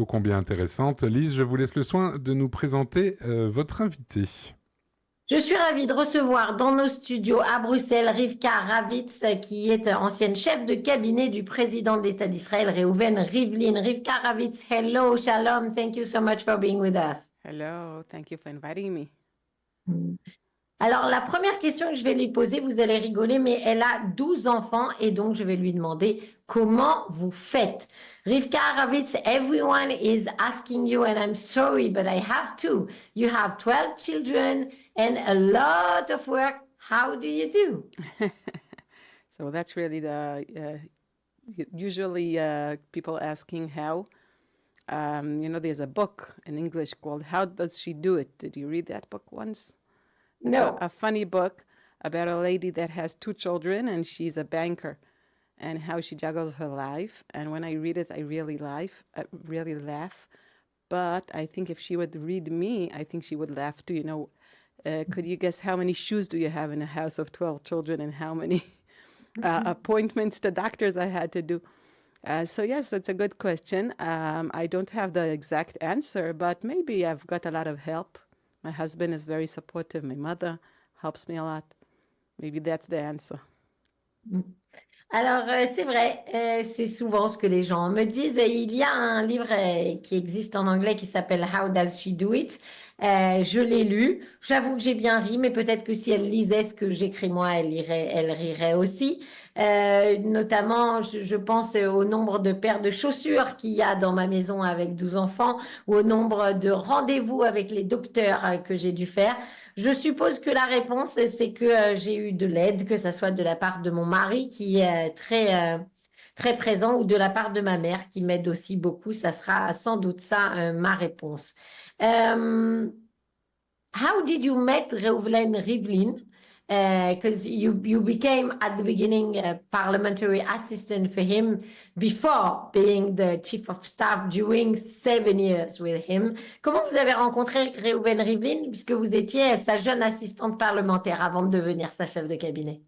ô combien intéressante. Lise, je vous laisse le soin de nous présenter votre invité. Je suis ravie de recevoir dans nos studios à Bruxelles Rivka Ravitz, qui est ancienne chef de cabinet du président de l'État d'Israël, Reuven Rivlin. Rivka Ravitz, hello, shalom, thank you so much for being with us. Hello, thank you for inviting me. Alors, la première question que je vais lui poser, vous allez rigoler, mais elle a 12 enfants et donc je vais lui demander comment vous faites. Rivka Ravitz, everyone is asking you, and I'm sorry, but I have to. You have 12 children and a lot of work. How do you do? So that's really usually people asking how. There's a book in English called How Does She Do It? Did you read that book once? No. It's a funny book about a lady that has 2 children and she's a banker and how she juggles her life. And when I read it, I really laugh. But I think if she would read me, I think she would laugh too. Could you guess how many shoes do you have in a house of 12 children and how many appointments to doctors I had to do? So yes, it's a good question. I don't have the exact answer, but maybe I've got a lot of help. My husband is very supportive. My mother helps me a lot. Maybe that's the answer. Alors, c'est vrai, c'est souvent ce que les gens me disent. Il y a un livre qui existe en anglais qui s'appelle How Does She Do It? Je l'ai lu. J'avoue que j'ai bien ri, mais peut-être que si elle lisait ce que j'écris moi, elle rirait aussi. Notamment, je pense au nombre de paires de chaussures qu'il y a dans ma maison avec 12 enfants ou au nombre de rendez-vous avec les docteurs que j'ai dû faire. Je suppose que la réponse, c'est que j'ai eu de l'aide, que ce soit de la part de mon mari qui est très présent ou de la part de ma mère qui m'aide aussi beaucoup. Ça sera sans doute ça ma réponse. How did you meet Reuven Rivlin? Because you became at the beginning a parliamentary assistant for him before being the chief of staff during 7 years with him. Comment vous avez rencontré Reuven Rivlin puisque vous étiez sa jeune assistante parlementaire avant de devenir sa chef de cabinet?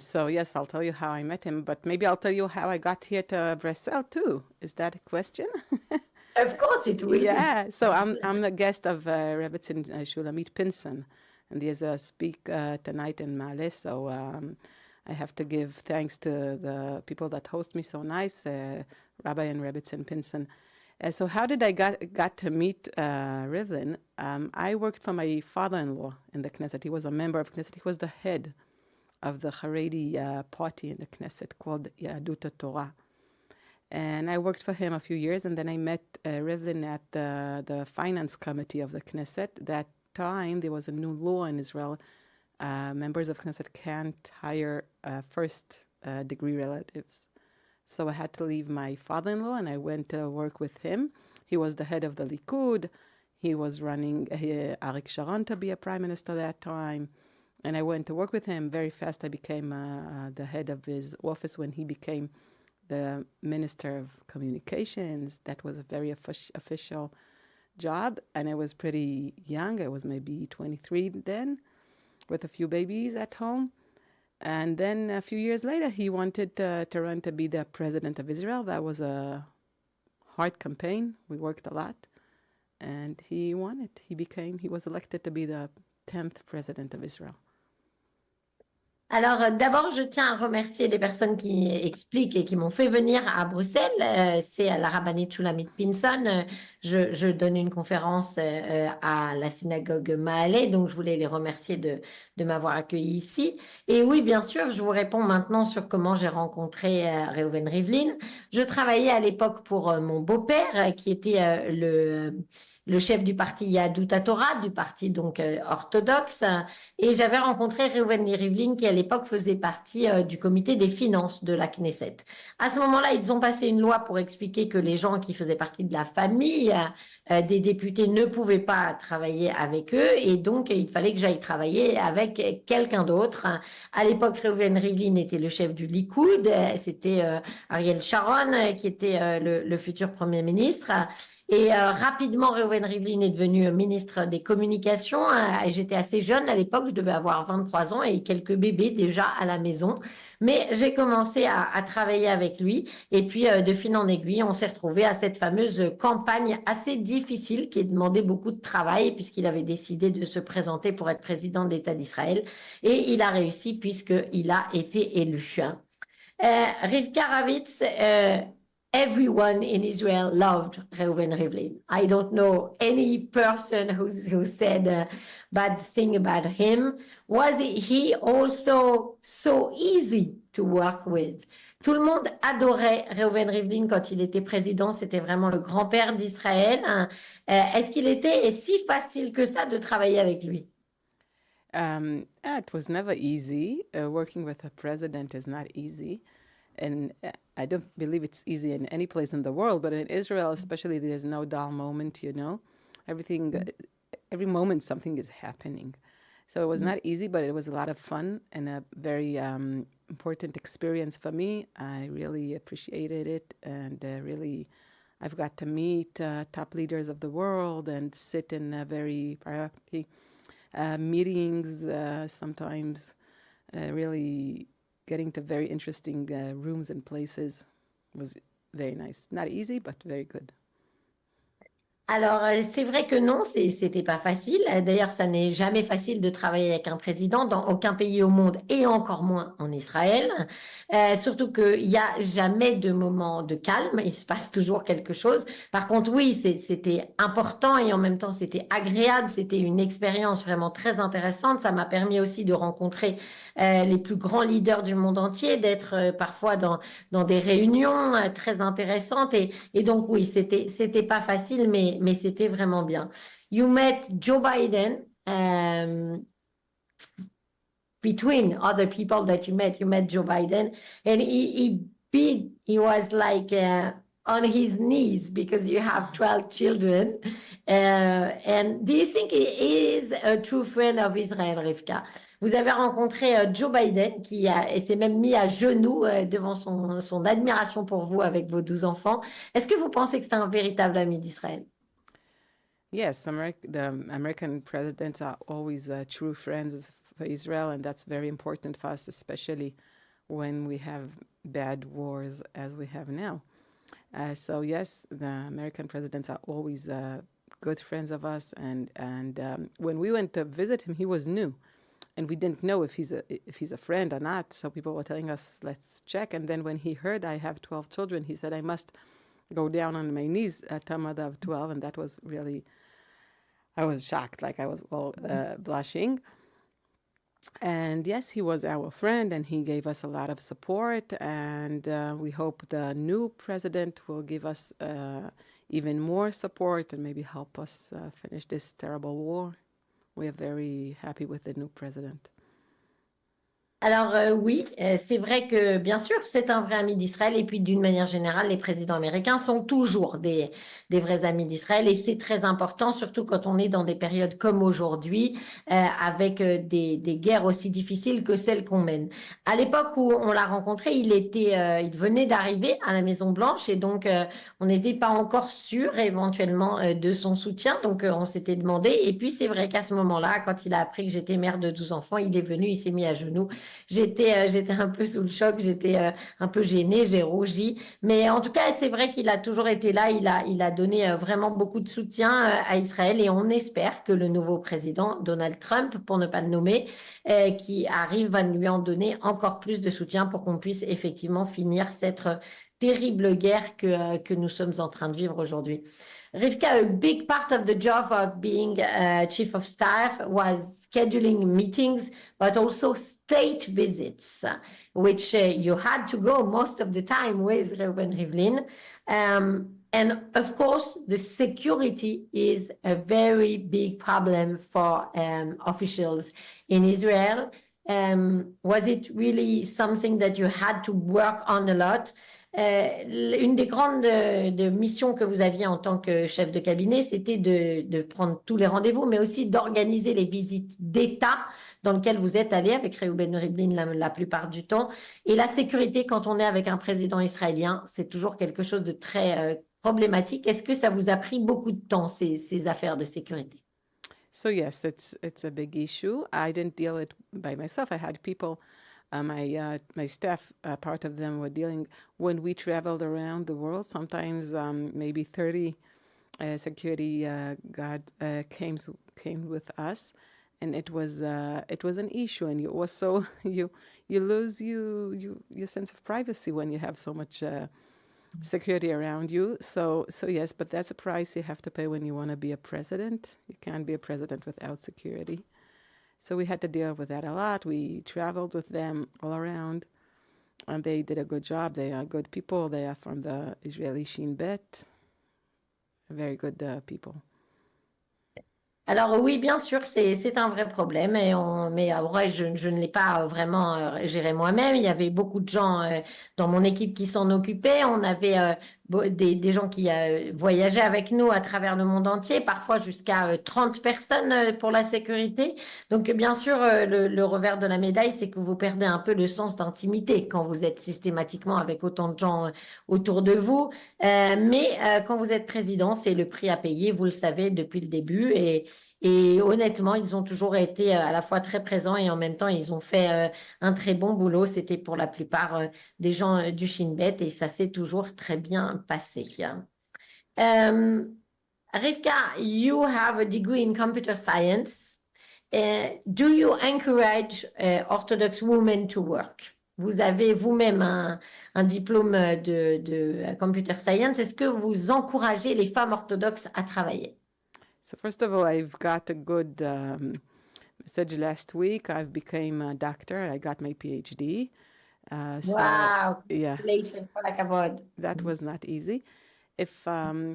So yes, I'll tell you how I met him, but maybe I'll tell you how I got here to Brussels too. Is that a question? Of course it will. Yeah, so I'm the guest of Rebbetzin Shulamit Pinson, and there's a speak tonight in Male, so I have to give thanks to the people that host me so nice, Rabbi and Rebbetzin Pinson. So how did I got to meet Rivlin? I worked for my father-in-law in the Knesset. He was a member of Knesset. He was the head of the Haredi party in the Knesset called Yadut Torah. And I worked for him a few years, and then I met Rivlin at the finance committee of the Knesset. That time, there was a new law in Israel. Members of Knesset can't hire first-degree relatives. So I had to leave my father-in-law, and I went to work with him. He was the head of the Likud. He was running Arik Sharon to be a prime minister that time. And I went to work with him. Very fast, I became the head of his office when he became the Minister of Communications. That was a very official job. And I was pretty young. I was maybe 23 then, with a few babies at home. And then a few years later, he wanted to run to be the president of Israel. That was a hard campaign. We worked a lot. And he won it. He was elected to be the 10th president of Israel. Alors, d'abord, je tiens à remercier les personnes qui expliquent et qui m'ont fait venir à Bruxelles. C'est la rabbinite Shulamit Pinson. Je donne une conférence à la synagogue Mahalé, donc je voulais les remercier de m'avoir accueilli ici. Et oui, bien sûr, je vous réponds maintenant sur comment j'ai rencontré Reuven Rivlin. Je travaillais à l'époque pour mon beau-père, qui était le chef du parti Yadut Torah, du parti donc orthodoxe, et j'avais rencontré Reuven Rivlin qui à l'époque faisait partie du comité des finances de la Knesset. À ce moment-là, ils ont passé une loi pour expliquer que les gens qui faisaient partie de la famille des députés ne pouvaient pas travailler avec eux, et donc il fallait que j'aille travailler avec quelqu'un d'autre. À l'époque, Reuven Rivlin était le chef du Likud, c'était Ariel Sharon qui était le futur Premier ministre. Et rapidement, Reuven Rivlin est devenu ministre des Communications. Et j'étais assez jeune à l'époque, je devais avoir 23 ans et quelques bébés déjà à la maison. Mais j'ai commencé à travailler avec lui. Et puis, de fil en aiguille, on s'est retrouvé à cette fameuse campagne assez difficile qui demandait beaucoup de travail puisqu'il avait décidé de se présenter pour être président de l'État d'Israël. Et il a réussi puisqu'il a été élu. Rivka Ravitz, everyone in Israel loved Reuven Rivlin. I don't know any person who said a bad thing about him. Was he also so easy to work with? Tout le monde adorait Reuven Rivlin quand il était président. C'était vraiment le grand-père d'Israël. Est-ce qu'il était si facile que ça de travailler avec lui? It was never easy. Working with a president is not easy. And I don't believe it's easy in any place in the world, but in Israel especially, there's no dull moment, you know. Every moment something is happening. So it was not easy, but it was a lot of fun and a very important experience for me. I really appreciated it, and really I've got to meet top leaders of the world and sit in very priority meetings, sometimes really getting to very interesting rooms and places was very nice. Not easy, but very good. Alors, c'est vrai que non, c'était pas facile. D'ailleurs, ça n'est jamais facile de travailler avec un président dans aucun pays au monde et encore moins en Israël. Surtout qu'il n'y a jamais de moment de calme, il se passe toujours quelque chose. Par contre, oui, c'était important et en même temps, c'était agréable. C'était une expérience vraiment très intéressante. Ça m'a permis aussi de rencontrer les plus grands leaders du monde entier, d'être parfois dans des réunions très intéressantes. Et donc, oui, c'était pas facile, mais c'était vraiment bien. You met Joe Biden. Between other people that you met Joe Biden, and he was like on his knees because you have 12 children. And do you think he is a true friend of Israel, Rivka? Vous avez rencontré Joe Biden qui s'est même mis à genoux devant son admiration pour vous avec vos 12 enfants. Est-ce que vous pensez que c'est un véritable ami d'Israël? Yes, the American presidents are always true friends for Israel, and that's very important for us, especially when we have bad wars as we have now. So yes, the American presidents are always good friends of us, and when we went to visit him, he was new, and we didn't know if he's a friend or not. So people were telling us, let's check. And then when he heard I have 12 children, he said, I must go down on my knees at a mother of 12, and that was really, I was shocked, like I was all blushing. And yes, he was our friend, and he gave us a lot of support, and we hope the new president will give us even more support and maybe help us finish this terrible war. We are very happy with the new president. Alors oui, c'est vrai que bien sûr, c'est un vrai ami d'Israël et puis d'une manière générale, les présidents américains sont toujours des vrais amis d'Israël et c'est très important, surtout quand on est dans des périodes comme aujourd'hui, avec des guerres aussi difficiles que celles qu'on mène. À l'époque où on l'a rencontré, il venait d'arriver à la Maison-Blanche et donc on n'était pas encore sûr éventuellement de son soutien, donc on s'était demandé. Et puis c'est vrai qu'à ce moment-là, quand il a appris que j'étais mère de 12 enfants, il est venu, il s'est mis à genoux. J'étais un peu sous le choc, j'étais un peu gênée, j'ai rougi. Mais en tout cas, c'est vrai qu'il a toujours été là. Il a donné vraiment beaucoup de soutien à Israël et on espère que le nouveau président, Donald Trump, pour ne pas le nommer, qui arrive, va lui en donner encore plus de soutien pour qu'on puisse effectivement finir cette terrible guerre que nous sommes en train de vivre aujourd'hui. Rivka, a big part of the job of being chief of staff was scheduling meetings, but also state visits, which you had to go most of the time with Reuven Rivlin. And of course, the security is a very big problem for officials in Israel. Was it really something that you had to work on a lot? Une des grandes missions que vous aviez en tant que chef de cabinet, c'était de prendre tous les rendez-vous, mais aussi d'organiser les visites d'État dans lesquelles vous êtes allé avec Reuven Rivlin la plupart du temps. Et la sécurité, quand on est avec un président israélien, c'est toujours quelque chose de très problématique. Est-ce que ça vous a pris beaucoup de temps, ces affaires de sécurité? So yes, it's a big issue. I didn't deal it by myself. I had people, my staff, part of them were dealing when we traveled around the world. Sometimes maybe 30 security guard came with us, and it was an issue. And you also you lose your sense of privacy when you have so much security around you. So yes, but that's a price you have to pay when you want to be a president. You can't be a president without security. So we had to deal with that a lot. We traveled with them all around, and they did a good job. They are good people. They are from the Israeli Shin Bet. Very good people. Alors oui, bien sûr, c'est un vrai problème, mais en vrai, je ne l'ai pas vraiment géré moi-même. Il y avait beaucoup de gens dans mon équipe qui s'en occupaient. On avait des gens qui voyageaient avec nous à travers le monde entier, parfois jusqu'à 30 personnes pour la sécurité. Donc bien sûr, le revers de la médaille, c'est que vous perdez un peu le sens d'intimité quand vous êtes systématiquement avec autant de gens autour de vous. Mais quand vous êtes président, c'est le prix à payer, vous le savez depuis le début. Et honnêtement, ils ont toujours été à la fois très présents et en même temps, ils ont fait un très bon boulot. C'était pour la plupart des gens du Shin Bet et ça s'est toujours très bien passé. Rivka, you have a degree in computer science. Do you encourage Orthodox women to work? Vous avez vous-même un diplôme de computer science. Est-ce que vous encouragez les femmes orthodoxes à travailler? So first of all, I've got a good message last week. I've become a doctor. I got my PhD. So Wow, yeah, congratulations, כל הכבוד. that was not easy. If I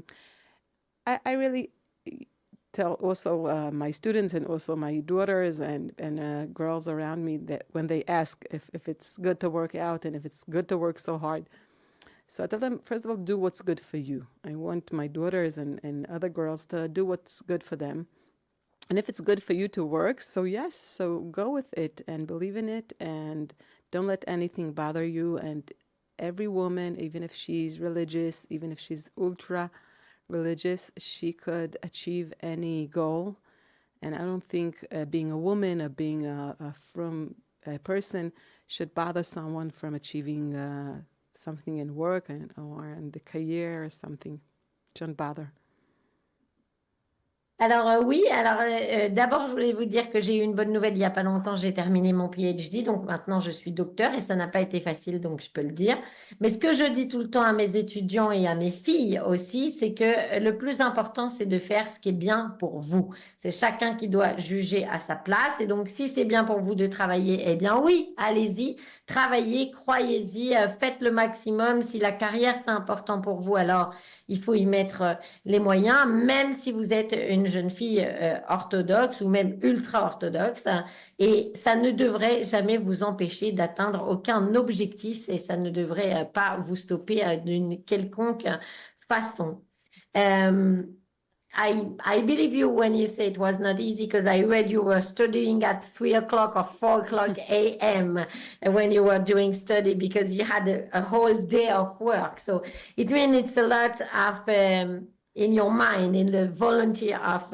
really tell also my students and also my daughters and girls around me that when they ask if it's good to work out and if it's good to work so hard, so I tell them, first of all, do what's good for you. I want my daughters and other girls to do what's good for them. And if it's good for you to work, so yes, so go with it and believe in it and don't let anything bother you. And every woman, even if she's religious, even if she's ultra religious, she could achieve any goal. And I don't think being a woman or being from a person should bother someone from achieving something in work or in the career or something. Shouldn't bother. Alors oui, d'abord je voulais vous dire que j'ai eu une bonne nouvelle il n'y a pas longtemps, j'ai terminé mon PhD, donc maintenant je suis docteur et ça n'a pas été facile, donc je peux le dire. Mais ce que je dis tout le temps à mes étudiants et à mes filles aussi, c'est que le plus important, c'est de faire ce qui est bien pour vous. C'est chacun qui doit juger à sa place et donc si c'est bien pour vous de travailler, eh bien oui, allez-y, travaillez, croyez-y, faites le maximum. Si la carrière c'est important pour vous, alors il faut y mettre les moyens, même si vous êtes une jeune fille orthodoxe ou même ultra-orthodoxe, et ça ne devrait jamais vous empêcher d'atteindre aucun objectif et ça ne devrait pas vous stopper d'une quelconque façon. I believe you when you say it was not easy because I read you were studying at 3 o'clock or 4 o'clock a.m. when you were doing study because you had a whole day of work. So it means it's a lot of in your mind, in the volunteer of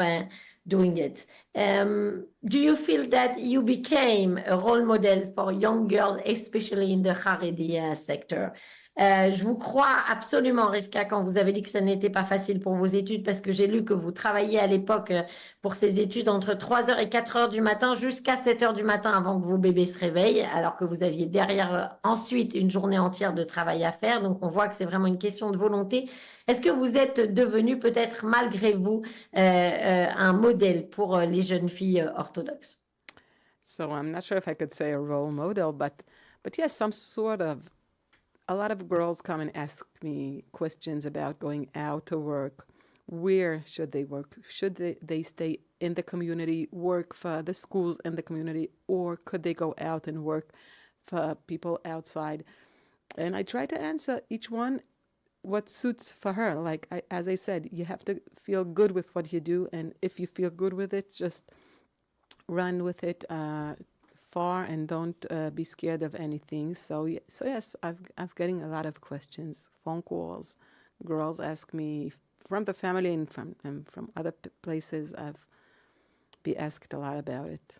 doing it. Do you feel that you became a role model for young girls, especially in the Haredi sector? Je vous crois absolument, Rivka, quand vous avez dit que ça n'était pas facile pour vos études, parce que j'ai lu que vous travailliez à l'époque pour ces études entre 3h et 4h du matin jusqu'à 7h du matin avant que vos bébés se réveillent, alors que vous aviez derrière ensuite une journée entière de travail à faire. Donc, on voit que c'est vraiment une question de volonté. Est-ce que vous êtes devenu peut-être malgré vous un modèle pour les jeunes filles orthodoxes? So I'm not sure if I could say a role model, but yes, some sort of. A lot of girls come and ask me questions about going out to work. Where should they work? Should they stay in the community, work for the schools in the community, or could they go out and work for people outside? And I try to answer each one what suits for her. Like as I said, you have to feel good with what you do, and if you feel good with it, just run with it far and don't be scared of anything. So yes, I've getting a lot of questions, phone calls, girls ask me from the family and from other places. I've been asked a lot about it.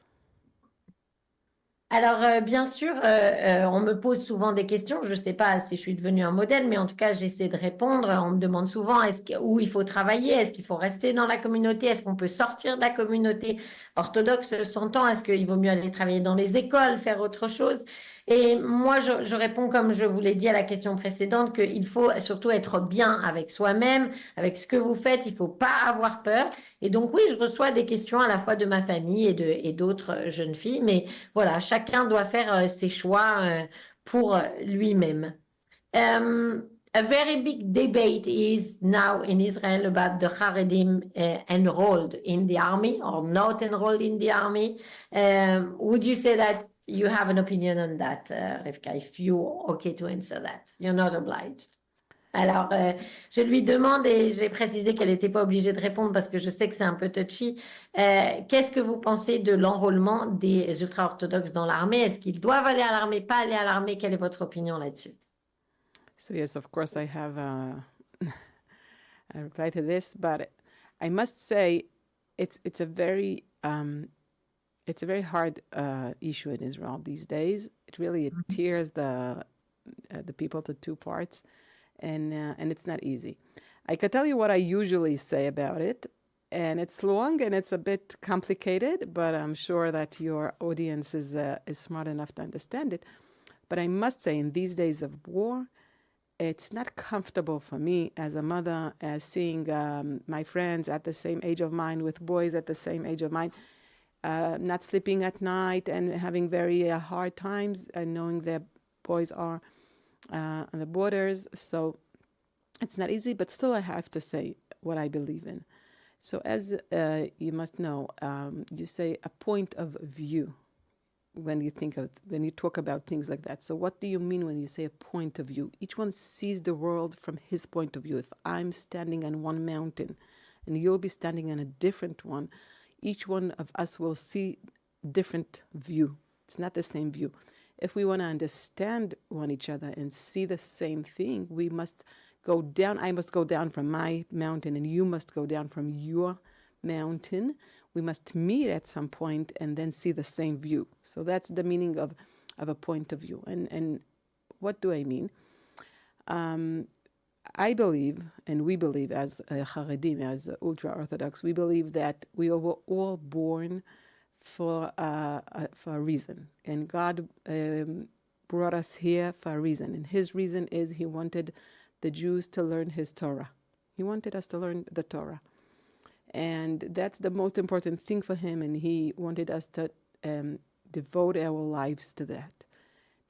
Alors, bien sûr, on me pose souvent des questions. Je ne sais pas si je suis devenue un modèle, mais en tout cas, j'essaie de répondre. On me demande souvent où il faut travailler, est-ce qu'il faut rester dans la communauté, est-ce qu'on peut sortir de la communauté orthodoxe 100 ans, est-ce qu'il vaut mieux aller travailler dans les écoles, faire autre chose? Et moi, je réponds comme je vous l'ai dit à la question précédente, qu'il faut surtout être bien avec soi-même, avec ce que vous faites. Il ne faut pas avoir peur. Et donc, oui, je reçois des questions à la fois de ma famille et d'autres jeunes filles, mais voilà, chacun doit faire ses choix pour lui-même. A very big debate is now in Israel about the Haredim enrolled in the army or not enrolled in the army. Would you say that you have an opinion on that, Rivka, if you're okay to answer that? You're not obliged. Alors, je lui demande, et j'ai précisé qu'elle n'était pas obligée de répondre parce que je sais que c'est un peu touchy, qu'est-ce que vous pensez de l'enrôlement des ultra-orthodoxes dans l'armée? Est-ce qu'ils doivent aller à l'armée, pas aller à l'armée? Quelle est votre opinion là-dessus? So yes, of course, I have a reply to this, but I must say it's a very hard issue in Israel these days. It tears the people to two parts, and it's not easy. I could tell you what I usually say about it, and it's long and it's a bit complicated, but I'm sure that your audience is smart enough to understand it. But I must say, in these days of war, it's not comfortable for me as a mother, as seeing my friends at the same age of mine with boys at the same age of mine, not sleeping at night and having very hard times, and knowing their boys are on the borders. So it's not easy, but still I have to say what I believe in. So as you must know, you say a point of view when you talk about things like that. So what do you mean when you say a point of view? Each one sees the world from his point of view. If I'm standing on one mountain and you'll be standing on a different one, each one of us will see different view. It's not the same view. If we want to understand one each other and see the same thing, we must go down. I must go down from my mountain and you must go down from your mountain. We must meet at some point and then see the same view. So that's the meaning of a point of view. And what do I mean? I believe, and we believe as Haredim, as ultra-Orthodox, we believe that we were all born for a reason. And God brought us here for a reason. And his reason is he wanted the Jews to learn his Torah. He wanted us to learn the Torah. And that's the most important thing for him, and he wanted us to devote our lives to that.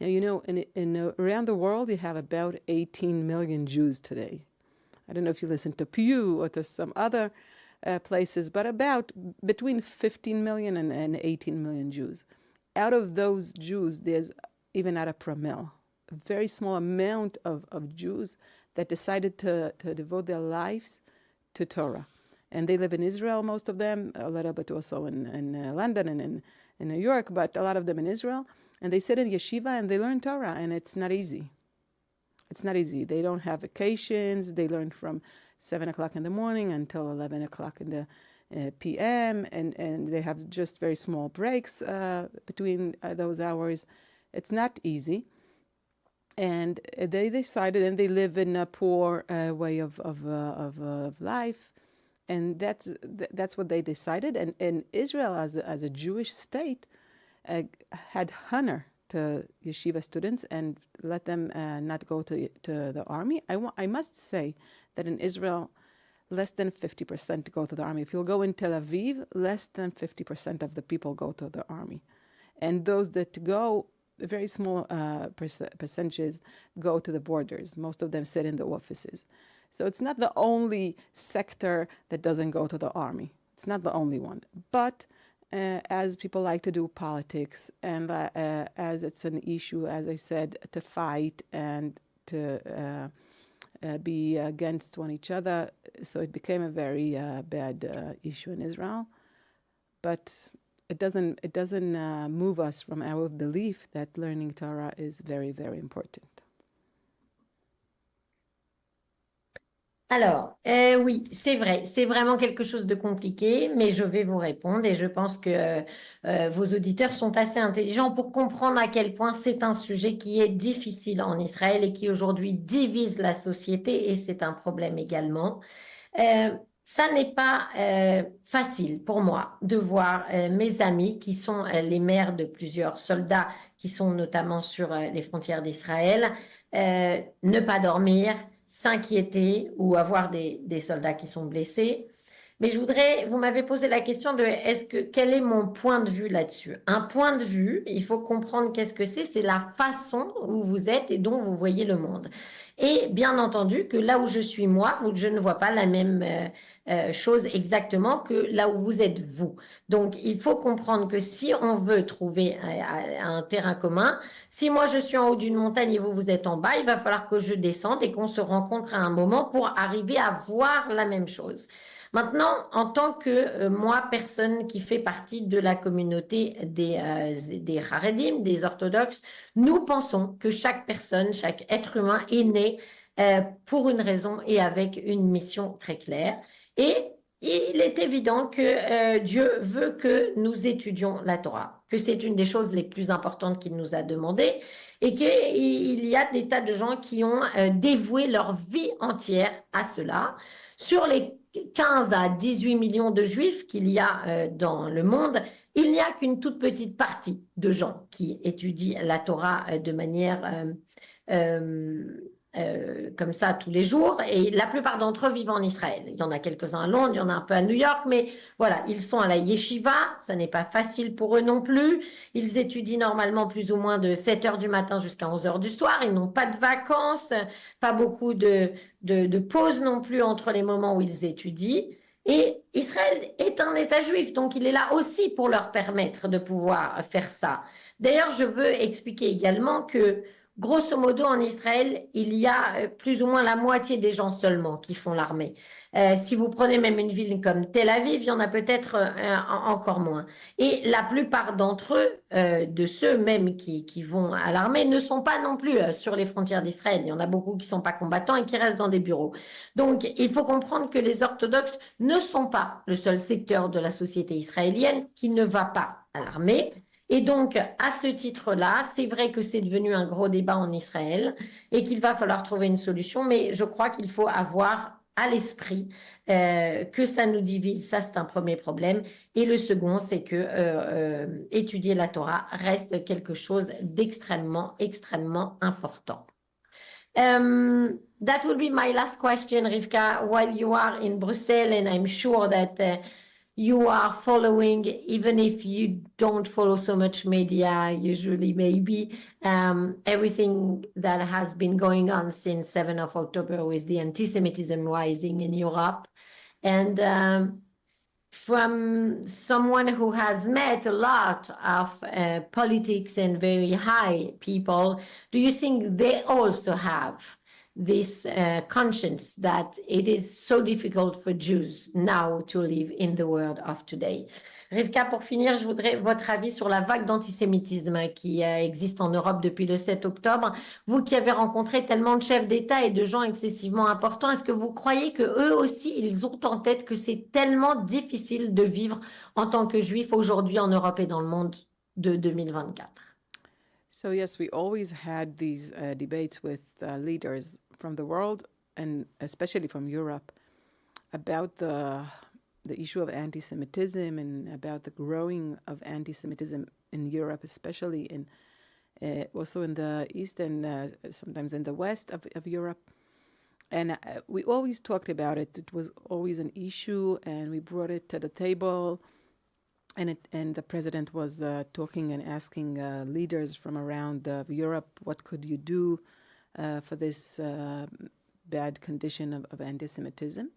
Now, you know, around the world, you have about 18 million Jews today. I don't know if you listen to Pew or to some other places, but about between 15 million and 18 million Jews. Out of those Jews, there's even not a promille, a very small amount of Jews that decided to devote their lives to Torah. And they live in Israel, most of them, a little bit also in London and in New York, but a lot of them in Israel. And they sit in yeshiva and they learn Torah, and it's not easy. It's not easy. They don't have vacations. They learn from 7 o'clock in the morning until 11 o'clock in the p.m., and they have just very small breaks between those hours. It's not easy. And they decided, and they live in a poor way of life. And that's what they decided. And Israel, as a Jewish state, had honor to yeshiva students and let them not go to the army. I must say that in Israel, less than 50% go to the army. If you'll go in Tel Aviv, less than 50% of the people go to the army. And those that go, a very small percentages go to the borders. Most of them sit in the offices. So it's not the only sector that doesn't go to the army. It's not the only one. But as people like to do politics, and as it's an issue, as I said, to fight and to be against one each other, so it became a very bad issue in Israel. But it doesn't move us from our belief that learning Torah is very, very important. Alors, oui, c'est vrai, c'est vraiment quelque chose de compliqué, mais je vais vous répondre et je pense que vos auditeurs sont assez intelligents pour comprendre à quel point c'est un sujet qui est difficile en Israël et qui aujourd'hui divise la société et c'est un problème également. Euh, Ça n'est pas facile pour moi de voir mes amis qui sont les mères de plusieurs soldats qui sont notamment sur les frontières d'Israël ne pas dormir, s'inquiéter ou avoir des soldats qui sont blessés. Mais vous m'avez posé la question de quel est mon point de vue là-dessus? Un point de vue, il faut comprendre qu'est-ce que c'est la façon où vous êtes et dont vous voyez le monde. Et bien entendu que là où je suis moi, je ne vois pas la même chose exactement que là où vous êtes vous. Donc il faut comprendre que si on veut trouver un terrain commun, si moi je suis en haut d'une montagne et vous êtes en bas, il va falloir que je descende et qu'on se rencontre à un moment pour arriver à voir la même chose. Maintenant, en tant que moi, personne qui fait partie de la communauté des Haredim, des orthodoxes, nous pensons que chaque personne, chaque être humain est né pour une raison et avec une mission très claire. Et il est évident que Dieu veut que nous étudions la Torah, que c'est une des choses les plus importantes qu'il nous a demandé et qu'il y a des tas de gens qui ont dévoué leur vie entière à cela. Sur les 15 à 18 millions de juifs qu'il y a dans le monde, il n'y a qu'une toute petite partie de gens qui étudient la Torah de manière comme ça tous les jours. Et la plupart d'entre eux vivent en Israël. Il y en a quelques-uns à Londres, il y en a un peu à New York, mais voilà, ils sont à la yeshiva. Ça n'est pas facile pour eux non plus. Ils étudient normalement plus ou moins de 7 heures du matin jusqu'à 11 heures du soir. Ils n'ont pas de vacances, pas beaucoup de pauses non plus entre les moments où ils étudient. Et Israël est un État juif, donc il est là aussi pour leur permettre de pouvoir faire ça. D'ailleurs, je veux expliquer également que, grosso modo, en Israël, il y a plus ou moins la moitié des gens seulement qui font l'armée. Si vous prenez même une ville comme Tel Aviv, il y en a peut-être encore moins. Et la plupart d'entre eux, de ceux même qui vont à l'armée, ne sont pas non plus sur les frontières d'Israël. Il y en a beaucoup qui ne sont pas combattants et qui restent dans des bureaux. Donc, il faut comprendre que les orthodoxes ne sont pas le seul secteur de la société israélienne qui ne va pas à l'armée. Et donc, à ce titre-là, c'est vrai que c'est devenu un gros débat en Israël et qu'il va falloir trouver une solution, mais je crois qu'il faut avoir à l'esprit que ça nous divise, ça c'est un premier problème. Et le second, c'est que étudier la Torah reste quelque chose d'extrêmement, extrêmement important. That will be my last question, Rivka. While you are in Brussels, and I'm sure that you are following, even if you don't follow so much media, usually maybe, everything that has been going on since 7th of October with the anti-Semitism rising in Europe. And from someone who has met a lot of politics and very high people, do you think they also have this conscience that it is so difficult for Jews now to live in the world of today? Rivka, pour finir, je voudrais votre avis sur la vague d'antisémitisme qui existe en Europe depuis le 7 octobre. Vous qui avez rencontré tellement de chefs d'État et de gens excessivement importants, est-ce que vous croyez que eux aussi, ils ont en tête que c'est tellement difficile de vivre en tant que juif aujourd'hui en Europe et dans le monde de 2024? So yes, we always had these debates with leaders from the world and especially from Europe about the issue of anti-Semitism and about the growing of anti-Semitism in Europe, especially in also in the East and sometimes in the West of Europe. And we always talked about it. It was always an issue, and we brought it to the table. And the president was talking and asking leaders from around Europe, what could you do for this bad condition of anti-Semitism?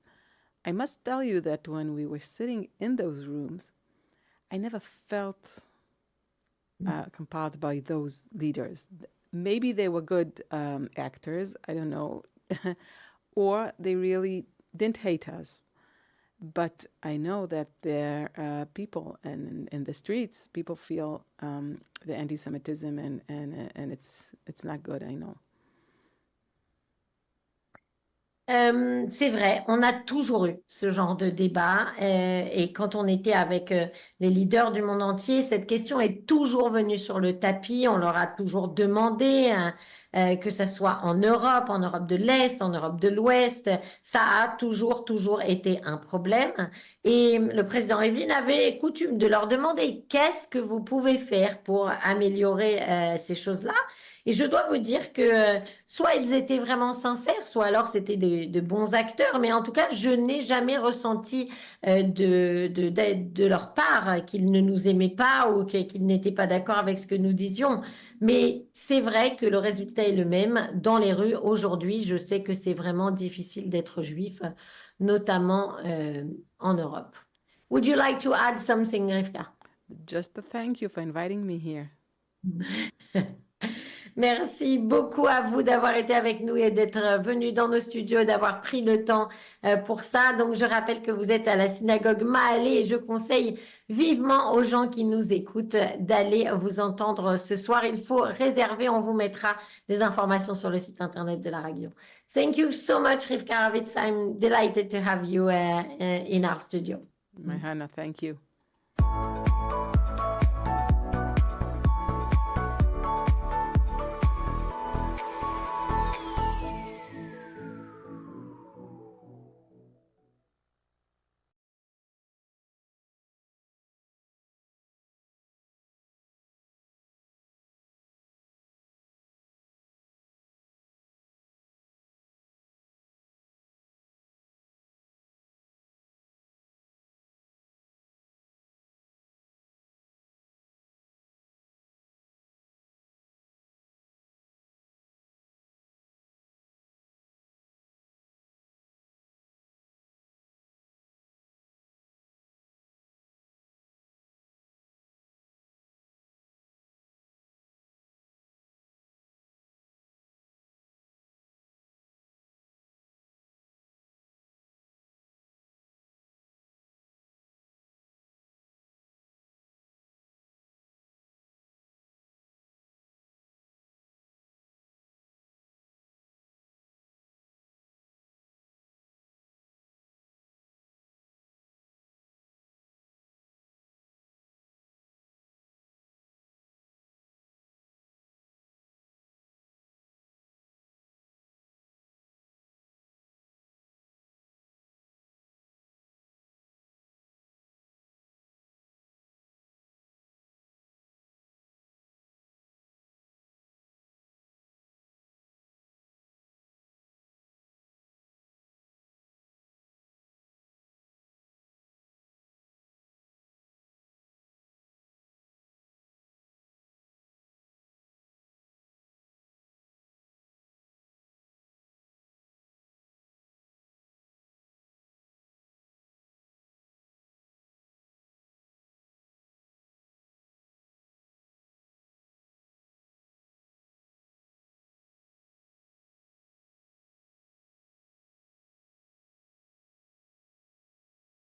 I must tell you that when we were sitting in those rooms, I never felt compelled by those leaders. Maybe they were good actors, I don't know, or they really didn't hate us. But I know that there are people, and in the streets, people feel the anti-Semitism, and it's not good, I know. C'est vrai, on a toujours eu ce genre de débat et quand on était avec les leaders du monde entier, cette question est toujours venue sur le tapis. On leur a toujours demandé, hein, que ce soit en Europe de l'Est, en Europe de l'Ouest, ça a toujours été un problème. Et le président Rivlin avait coutume de leur demander qu'est-ce que vous pouvez faire pour améliorer ces choses-là. Et je dois vous dire que soit ils étaient vraiment sincères, soit alors c'était de bons acteurs, mais en tout cas, je n'ai jamais ressenti de leur part qu'ils ne nous aimaient pas ou qu'ils n'étaient pas d'accord avec ce que nous disions. Mais c'est vrai que le résultat est le même. Dans les rues, aujourd'hui, je sais que c'est vraiment difficile d'être juif, notamment en Europe. Would you like to add something, Rivka? Just to thank you for inviting me here. Merci beaucoup à vous d'avoir été avec nous et d'être venu dans nos studios, d'avoir pris le temps pour ça. Donc, je rappelle que vous êtes à la synagogue Mahalé et je conseille vivement aux gens qui nous écoutent d'aller vous entendre ce soir. Il faut réserver, on vous mettra des informations sur le site internet de la radio. Thank you so much, Rivka Ravitz. I'm delighted to have you in our studio. My Hannah, thank you.